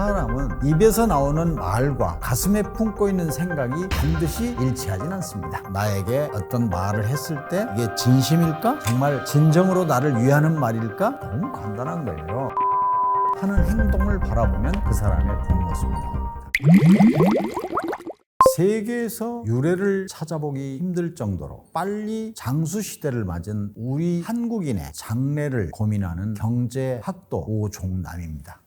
사람은 입에서 나오는 말과 가슴에 품고 있는 생각이 반드시 일치하진 않습니다. 나에게 어떤 말을 했을 때 이게 진심일까? 정말 진정으로 나를 위하는 말일까? 너무 간단한 거예요. 하는 행동을 바라보면 그 사람의 본 모습이 나옵니다. 세계에서 유래를 찾아보기 힘들 정도로 빨리 장수시대를 맞은 우리 한국인의 장래를 고민하는 경제학도 오종남입니다.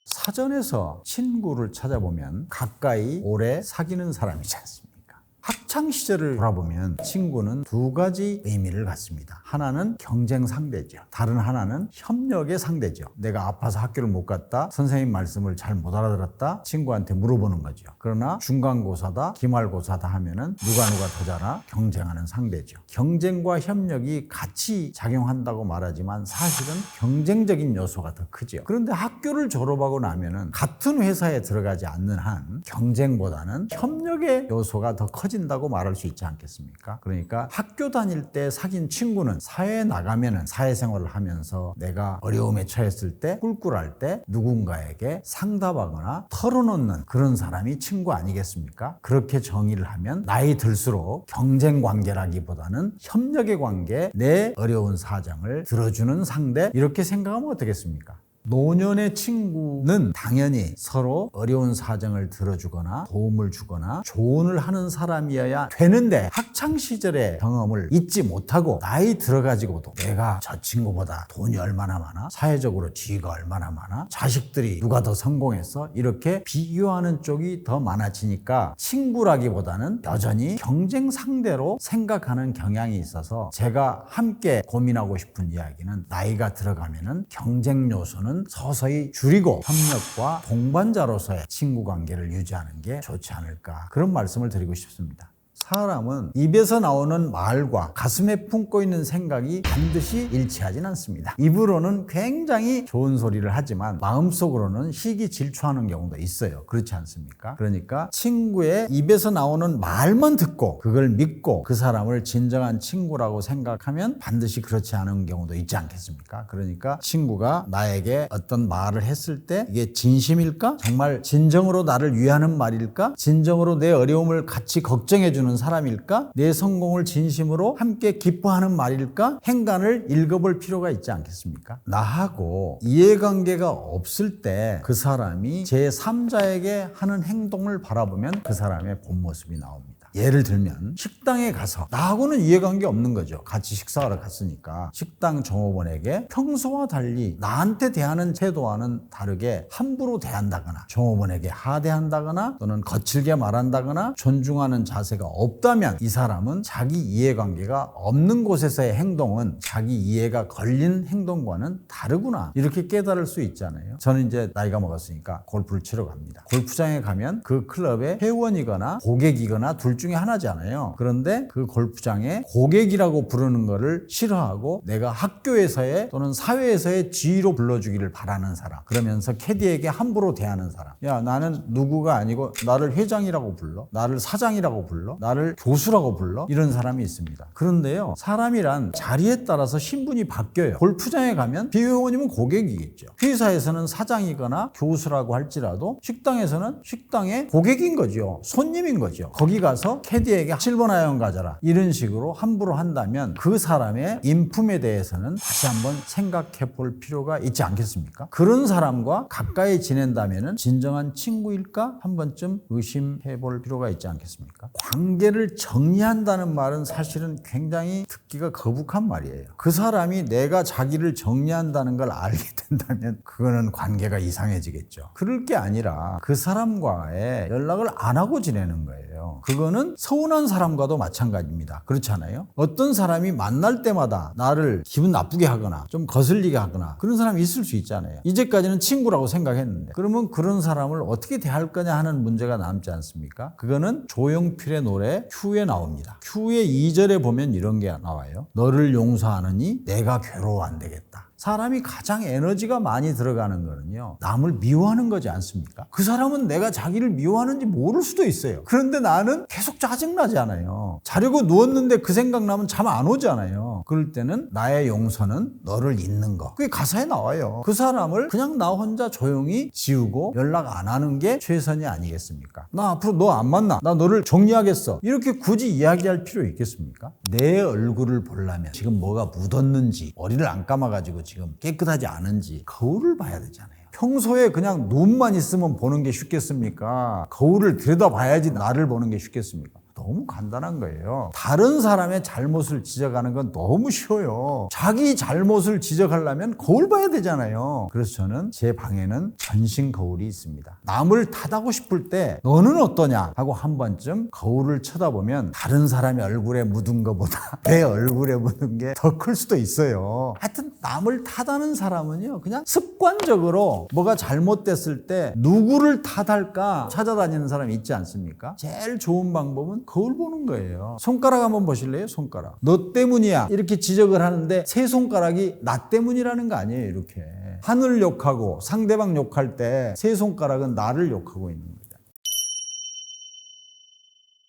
사전에서 친구를 찾아보면 가까이 오래 사귀는 사람이지 않습니까? 학창시절을 돌아보면 친구는 두 가지 의미를 갖습니다. 하나는 경쟁 상대죠. 다른 하나는 협력의 상대죠. 내가 아파서 학교를 못 갔다, 선생님 말씀을 잘 못 알아들었다, 친구한테 물어보는 거죠. 그러나 중간고사다, 기말고사다 하면은 누가 더 잘하 경쟁하는 상대죠. 경쟁과 협력이 같이 작용한다고 말하지만 사실은 경쟁적인 요소가 더 크죠. 그런데 학교를 졸업하고 나면은 같은 회사에 들어가지 않는 한 경쟁보다는 협력의 요소가 더 커진다고 말할 수 있지 않겠습니까? 그러니까 학교 다닐 때 사귄 친구는 사회에 나가면은 사회생활을 하면서 내가 어려움에 처했을 때, 꿀꿀할 때 누군가에게 상담하거나 털어놓는 그런 사람이 친구 아니겠습니까? 그렇게 정의를 하면 나이 들수록 경쟁 관계라기보다는 협력의 관계, 내 어려운 사정을 들어주는 상대, 이렇게 생각하면 어떻겠습니까? 노년의 친구는 당연히 서로 어려운 사정을 들어주거나 도움을 주거나 조언을 하는 사람이어야 되는데, 학창시절의 경험을 잊지 못하고 나이 들어가지고도 내가 저 친구보다 돈이 얼마나 많아, 사회적으로 지위가 얼마나 많아, 자식들이 누가 더 성공했어, 이렇게 비교하는 쪽이 더 많아지니까 친구라기보다는 여전히 경쟁 상대로 생각하는 경향이 있어서, 제가 함께 고민하고 싶은 이야기는 나이가 들어가면은 경쟁 요소는 서서히 줄이고 협력과 동반자로서의 친구 관계를 유지하는 게 좋지 않을까, 그런 말씀을 드리고 싶습니다. 사람은 입에서 나오는 말과 가슴에 품고 있는 생각이 반드시 일치하진 않습니다. 입으로는 굉장히 좋은 소리를 하지만 마음속으로는 시기질투하는 경우도 있어요. 그렇지 않습니까? 그러니까 친구의 입에서 나오는 말만 듣고 그걸 믿고 그 사람을 진정한 친구라고 생각하면 반드시 그렇지 않은 경우도 있지 않겠습니까? 그러니까 친구가 나에게 어떤 말을 했을 때 이게 진심일까? 정말 진정으로 나를 위하는 말일까? 진정으로 내 어려움을 같이 걱정해주는 사람일까? 내 성공을 진심으로 함께 기뻐하는 말일까? 행간을 읽어볼 필요가 있지 않겠습니까? 나하고 이해관계가 없을 때 그 사람이 제3자에게 하는 행동을 바라보면 그 사람의 본 모습이 나옵니다. 예를 들면 식당에 가서 나하고는 이해관계 없는 거죠. 같이 식사하러 갔으니까 식당 종업원에게 평소와 달리 나한테 대하는 태도와는 다르게 함부로 대한다거나 종업원에게 하대한다거나 또는 거칠게 말한다거나 존중하는 자세가 없다면 이 사람은 자기 이해관계가 없는 곳에서의 행동은 자기 이해가 걸린 행동과는 다르구나, 이렇게 깨달을 수 있잖아요. 저는 이제 나이가 먹었으니까 골프를 치러 갑니다. 골프장에 가면 그 클럽의 회원이거나 고객이거나 둘 중에 하나잖아요. 그런데 그 골프장에 고객이라고 부르는 거를 싫어하고 내가 학교에서의 또는 사회에서의 지위로 불러주기를 바라는 사람, 그러면서 캐디에게 함부로 대하는 사람, 야 나는 누구가 아니고 나를 회장이라고 불러, 나를 사장이라고 불러, 나를 교수라고 불러, 이런 사람이 있습니다. 그런데요, 사람이란 자리에 따라서 신분이 바뀌어요. 골프장에 가면 비회원이면 고객이겠죠. 회사에서는 사장이거나 교수라고 할지라도 식당에서는 식당의 고객인 거죠. 손님인 거죠. 거기 가서 캐디에게 7번 아이언 가져라, 이런 식으로 함부로 한다면 그 사람의 인품에 대해서는 다시 한번 생각해 볼 필요가 있지 않겠습니까? 그런 사람과 가까이 지낸다면 진정한 친구일까? 한 번쯤 의심해 볼 필요가 있지 않겠습니까? 관계를 정리한다는 말은 사실은 굉장히 듣기가 거북한 말이에요. 그 사람이 내가 자기를 정리한다는 걸 알게 된다면 그거는 관계가 이상해지겠죠. 그럴 게 아니라 그 사람과의 연락을 안 하고 지내는 거예요. 그거는 서운한 사람과도 마찬가지입니다. 그렇지 않아요? 어떤 사람이 만날 때마다 나를 기분 나쁘게 하거나 좀 거슬리게 하거나 그런 사람이 있을 수 있잖아요. 이제까지는 친구라고 생각했는데, 그러면 그런 사람을 어떻게 대할 거냐 하는 문제가 남지 않습니까? 그거는 조용필의 노래 큐에 나옵니다. 큐의 2절에 보면 이런 게 나와요. 너를 용서하느니 내가 괴로워 안 되겠다. 사람이 가장 에너지가 많이 들어가는 거는요, 남을 미워하는 거지 않습니까? 그 사람은 내가 자기를 미워하는지 모를 수도 있어요. 그런데 나는 계속 짜증나잖아요. 자려고 누웠는데 그 생각나면 잠 안 오잖아요. 그럴 때는 나의 용서는 너를 잊는 거. 그게 가사에 나와요. 그 사람을 그냥 나 혼자 조용히 지우고 연락 안 하는 게 최선이 아니겠습니까? 나 앞으로 너 안 만나. 나 너를 정리하겠어. 이렇게 굳이 이야기할 필요 있겠습니까? 내 얼굴을 보려면 지금 뭐가 묻었는지, 머리를 안 감아가지고 지금 깨끗하지 않은지 거울을 봐야 되잖아요. 평소에 그냥 눈만 있으면 보는 게 쉽겠습니까? 거울을 들여다봐야지 나를 보는 게 쉽겠습니까? 너무 간단한 거예요. 다른 사람의 잘못을 지적하는 건 너무 쉬워요. 자기 잘못을 지적하려면 거울 봐야 되잖아요. 그래서 저는 제 방에는 전신 거울이 있습니다. 남을 탓하고 싶을 때 너는 어떠냐 하고 한 번쯤 거울을 쳐다보면 다른 사람의 얼굴에 묻은 것보다 내 얼굴에 묻은 게 더 클 수도 있어요. 하여튼 남을 탓하는 사람은요, 그냥 습관적으로 뭐가 잘못됐을 때 누구를 탓할까 찾아다니는 사람이 있지 않습니까? 제일 좋은 방법은 거울 보는 거예요. 손가락 한번 보실래요? 손가락. 너 때문이야. 이렇게 지적을 하는데 세 손가락이 나 때문이라는 거 아니에요. 이렇게. 하늘 욕하고 상대방 욕할 때 세 손가락은 나를 욕하고 있는 거예요.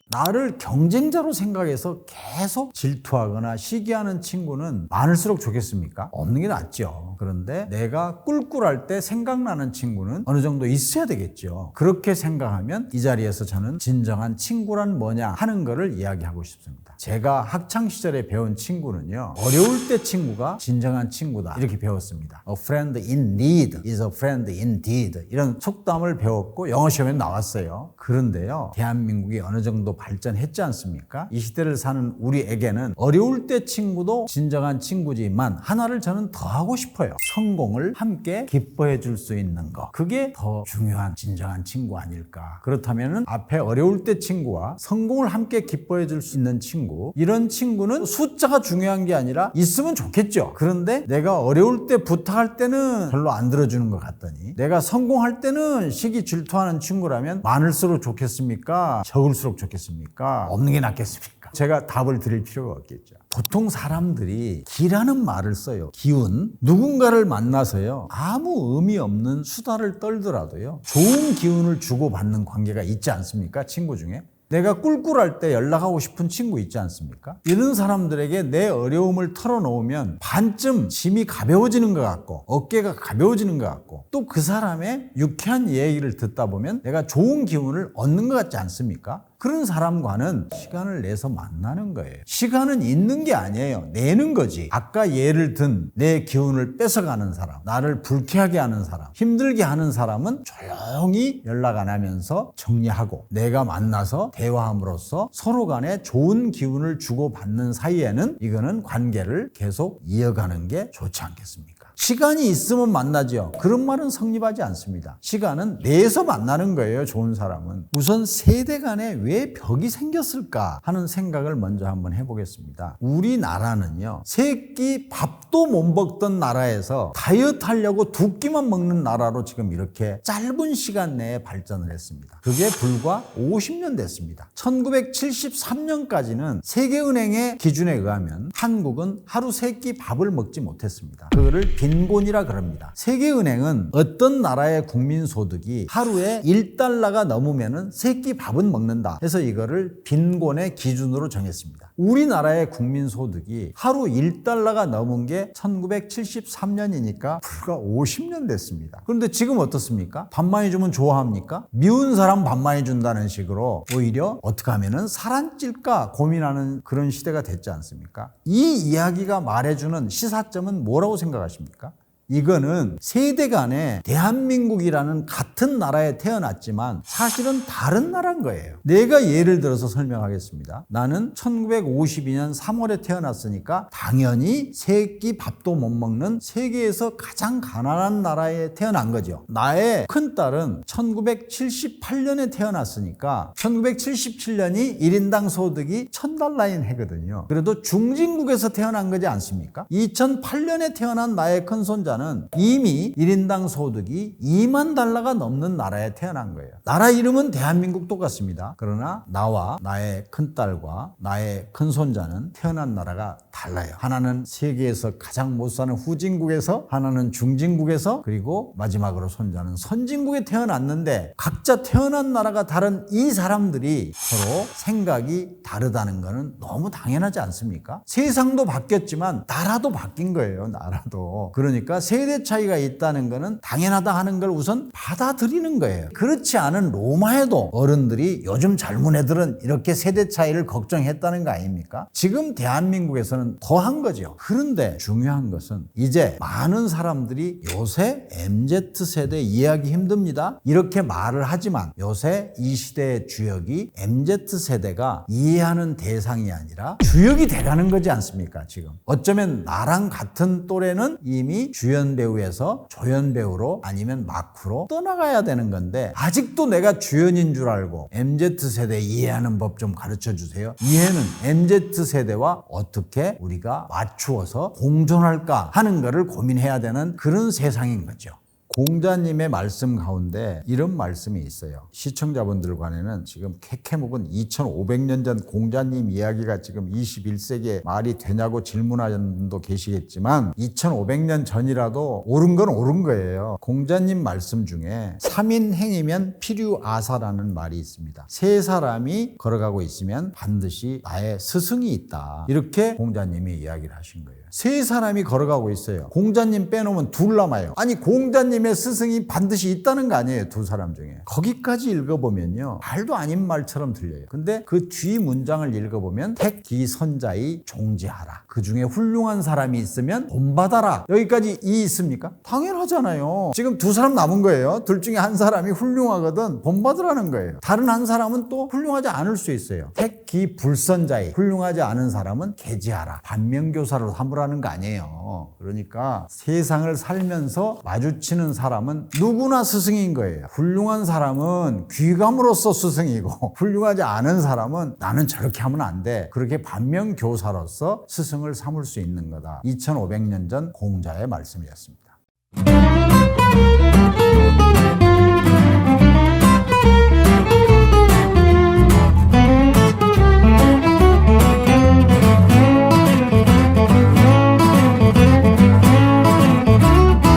나를 경쟁자로 생각해서 계속 질투하거나 시기하는 친구는 많을수록 좋겠습니까? 없는 게 낫죠. 그런데 내가 꿀꿀할 때 생각나는 친구는 어느 정도 있어야 되겠죠. 그렇게 생각하면 이 자리에서 저는 진정한 친구란 뭐냐 하는 거를 이야기하고 싶습니다. 제가 학창시절에 배운 친구는요, 어려울 때 친구가 진정한 친구다 이렇게 배웠습니다. A friend in need is a friend indeed, 이런 속담을 배웠고 영어 시험에 나왔어요. 그런데요, 대한민국이 어느 정도 발전했지 않습니까? 이 시대를 사는 우리에게는 어려울 때 친구도 진정한 친구지만 하나를 저는 더 하고 싶어요. 성공을 함께 기뻐해 줄 수 있는 거. 그게 더 중요한 진정한 친구 아닐까. 그렇다면 앞에 어려울 때 친구와 성공을 함께 기뻐해 줄 수 있는 친구, 이런 친구는 숫자가 중요한 게 아니라 있으면 좋겠죠. 그런데 내가 어려울 때 부탁할 때는 별로 안 들어주는 것 같더니 내가 성공할 때는 시기 질투하는 친구라면 많을수록 좋겠습니까? 적을수록 좋겠습니까? 없는 게 낫겠습니까? 제가 답을 드릴 필요가 없겠죠. 보통 사람들이 기라는 말을 써요. 기운. 누군가를 만나서요, 아무 의미 없는 수다를 떨더라도요, 좋은 기운을 주고받는 관계가 있지 않습니까? 친구 중에. 내가 꿀꿀할 때 연락하고 싶은 친구 있지 않습니까? 이런 사람들에게 내 어려움을 털어놓으면 반쯤 짐이 가벼워지는 것 같고 어깨가 가벼워지는 것 같고 또 그 사람의 유쾌한 얘기를 듣다 보면 내가 좋은 기운을 얻는 것 같지 않습니까? 그런 사람과는 시간을 내서 만나는 거예요. 시간은 있는 게 아니에요. 내는 거지. 아까 예를 든 내 기운을 뺏어가는 사람, 나를 불쾌하게 하는 사람, 힘들게 하는 사람은 조용히 연락 안 하면서 정리하고 내가 만나서 대화함으로써 서로 간에 좋은 기운을 주고받는 사이에는 이거는 관계를 계속 이어가는 게 좋지 않겠습니까? 시간이 있으면 만나죠. 그런 말은 성립하지 않습니다. 시간은 내서 만나는 거예요. 좋은 사람은. 우선 세대 간에 왜 벽이 생겼을까 하는 생각을 먼저 한번 해보겠습니다. 우리나라는요, 세 끼 밥도 못 먹던 나라에서 다이어트 하려고 두 끼만 먹는 나라로 지금 이렇게 짧은 시간 내에 발전을 했습니다. 그게 불과 50년 됐습니다. 1973년까지는 세계은행의 기준에 의하면 한국은 하루 세 끼 밥을 먹지 못했습니다. 그거를 빈곤이라 그럽니다. 세계은행은 어떤 나라의 국민소득이 하루에 1달러가 넘으면 세 끼 밥은 먹는다 해서 이거를 빈곤의 기준으로 정했습니다. 우리나라의 국민소득이 하루 1달러가 넘은 게 1973년이니까 불과 50년 됐습니다. 그런데 지금 어떻습니까? 밥 많이 주면 좋아합니까? 미운 사람 밥 많이 준다는 식으로 오히려 어떻게 하면 살안찔까 고민하는 그런 시대가 됐지 않습니까? 이 이야기가 말해주는 시사점은 뭐라고 생각하십니까? 이거는 세대 간에 대한민국이라는 같은 나라에 태어났지만 사실은 다른 나라인 거예요. 내가 예를 들어서 설명하겠습니다. 나는 1952년 3월에 태어났으니까 당연히 세 끼 밥도 못 먹는 세계에서 가장 가난한 나라에 태어난 거죠. 나의 큰딸은 1978년에 태어났으니까 1977년이 1인당 소득이 $1,000인 해거든요. 그래도 중진국에서 태어난 거지 않습니까? 2008년에 태어난 나의 큰손자 선자는 이미 1인당 소득이 2만 달러가 넘는 나라에 태어난 거예요. 나라 이름은 대한민국 똑같습니다. 그러나 나와 나의 큰딸과 나의 큰손자는 태어난 나라가 달라요. 하나는 세계에서 가장 못 사는 후진국에서, 하나는 중진국에서, 그리고 마지막으로 손자는 선진국에 태어났는데 각자 태어난 나라가 다른 이 사람들이 서로 생각이 다르다는 것은 너무 당연하지 않습니까? 세상도 바뀌었지만 나라도 바뀐 거예요. 나라도. 그러니까 세대 차이가 있다는 것은 당연하다 하는 걸 우선 받아들이는 거예요. 그렇지 않은 로마에도 어른들이 요즘 젊은 애들은 이렇게 세대 차이를 걱정했다는 거 아닙니까? 지금 대한민국에서는 더한 거죠. 그런데 중요한 것은 이제 많은 사람들이 요새 MZ세대 이해하기 힘듭니다. 이렇게 말을 하지만 요새 이 시대의 주역이 MZ세대가 이해하는 대상이 아니라 주역이 돼가는 거지 않습니까? 지금 어쩌면 나랑 같은 또래는 이미 주연 배우에서 조연 배우로 아니면 마크로 떠나가야 되는 건데 아직도 내가 주연인 줄 알고 MZ세대 이해하는 법 좀 가르쳐 주세요. 이해는 MZ세대와 어떻게 우리가 맞추어서 공존할까 하는 거를 고민해야 되는 그런 세상인 거죠. 공자님의 말씀 가운데 이런 말씀이 있어요. 시청자분들 간에는 지금 캐캐 묵은 2500년 전 공자님 이야기가 지금 21세기에 말이 되냐고 질문하는 분도 계시겠지만 2500년 전이라도 옳은 건 옳은 거예요. 공자님 말씀 중에 3인 행이면 필유아사라는 말이 있습니다. 세 사람이 걸어가고 있으면 반드시 나의 스승이 있다. 이렇게 공자님이 이야기를 하신 거예요. 세 사람이 걸어가고 있어요. 공자님 빼놓으면 둘 남아요. 아니 공자님의 스승이 반드시 있다는 거 아니에요. 두 사람 중에. 거기까지 읽어보면요. 말도 아닌 말처럼 들려요. 근데 그 뒤 문장을 읽어보면 택기선자의 종지하라. 그 중에 훌륭한 사람이 있으면 본받아라. 여기까지 이 있습니까? 당연하잖아요. 지금 두 사람 남은 거예요. 둘 중에 한 사람이 훌륭하거든 본받으라는 거예요. 다른 한 사람은 또 훌륭하지 않을 수 있어요. 택기불선자의 훌륭하지 않은 사람은 계지하라. 반면교사로 삼으라는 거 아니에요. 그러니까 세상을 살면서 마주치는 사람은 누구나 스승인 거예요. 훌륭한 사람은 귀감으로서 스승이고 훌륭하지 않은 사람은 나는 저렇게 하면 안 돼. 그렇게 반면교사로서 스승을 삼을 수 있는 거다. 2500년 전 공자의 말씀이었습니다.